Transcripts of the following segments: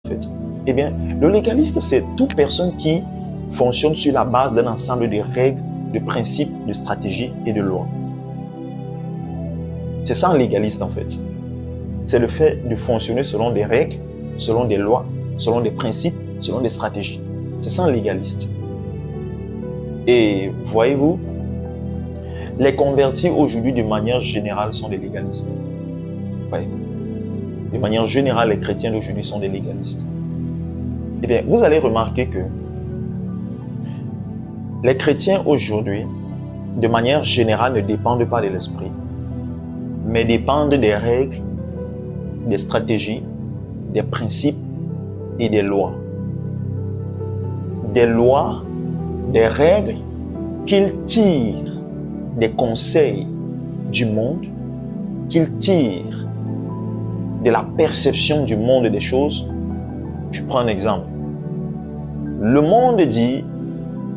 en fait? Eh bien, le légaliste, c'est toute personne qui fonctionne sur la base d'un ensemble de règles, de principes, de stratégies et de lois. C'est ça un légaliste en fait. C'est le fait de fonctionner selon des règles, selon des lois, selon des principes, selon des stratégies. C'est ça un légaliste. Et voyez-vous, les convertis aujourd'hui de manière générale sont des légalistes. Ouais. De manière générale, les chrétiens d'aujourd'hui sont des légalistes. Eh bien, vous allez remarquer que les chrétiens aujourd'hui, de manière générale, ne dépendent pas de l'esprit, mais dépendent des règles, des stratégies, des principes et des lois. Des lois, des règles qu'ils tirent des conseils du monde, qu'ils tirent de la perception du monde des choses. Je prends un exemple. Le monde dit,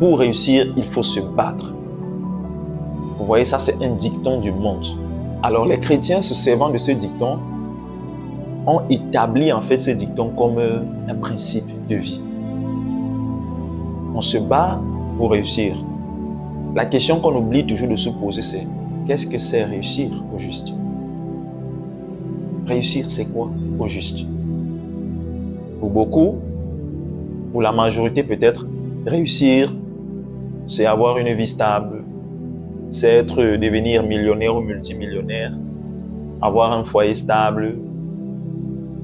pour réussir, il faut se battre. Vous voyez, ça c'est un dicton du monde. Alors les chrétiens, se servant de ce dicton, ont établi en fait ce dicton comme un principe de vie. On se bat pour réussir. La question qu'on oublie toujours de se poser, c'est qu'est-ce que c'est réussir au juste? Réussir, c'est quoi au juste? Pour beaucoup, pour la majorité peut-être, réussir, c'est avoir une vie stable, c'est devenir millionnaire ou multimillionnaire, avoir un foyer stable.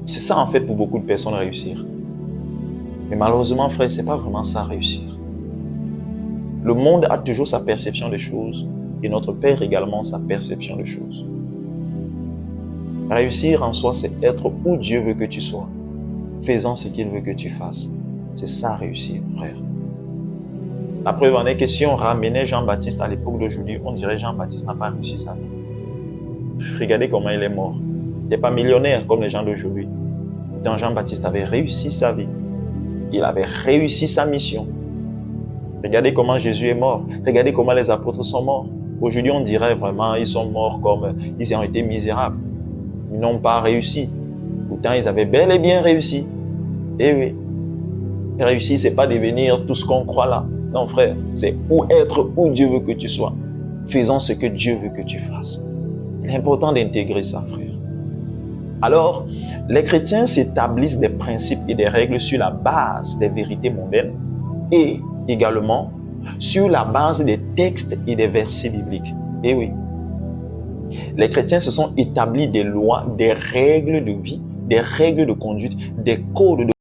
C'est ça en fait pour beaucoup de personnes réussir. Mais malheureusement, frère, c'est pas vraiment ça réussir. Le monde a toujours sa perception des choses et notre Père également sa perception des choses. Réussir en soi, c'est être où Dieu veut que tu sois, faisant ce qu'il veut que tu fasses. C'est ça réussir, frère. La preuve en est que si on ramenait Jean-Baptiste à l'époque d'aujourd'hui, on dirait Jean-Baptiste n'a pas réussi sa vie. Regardez comment il est mort. Il n'est pas millionnaire comme les gens d'aujourd'hui. Pourtant, Jean-Baptiste avait réussi sa vie. Il avait réussi sa mission. Regardez comment Jésus est mort. Regardez comment les apôtres sont morts. Aujourd'hui, on dirait vraiment ils sont morts comme ils ont été misérables. Ils n'ont pas réussi. Pourtant, ils avaient bel et bien réussi. Eh oui. Réussir, c'est pas devenir tout ce qu'on croit là. Non, frère, c'est être où Dieu veut que tu sois. Faisant ce que Dieu veut que tu fasses. Il est important d'intégrer ça, frère. Alors, les chrétiens s'établissent des principes et des règles sur la base des vérités mondaines et également sur la base des textes et des versets bibliques. Eh oui. Les chrétiens se sont établis des lois, des règles de vie, des règles de conduite, des codes de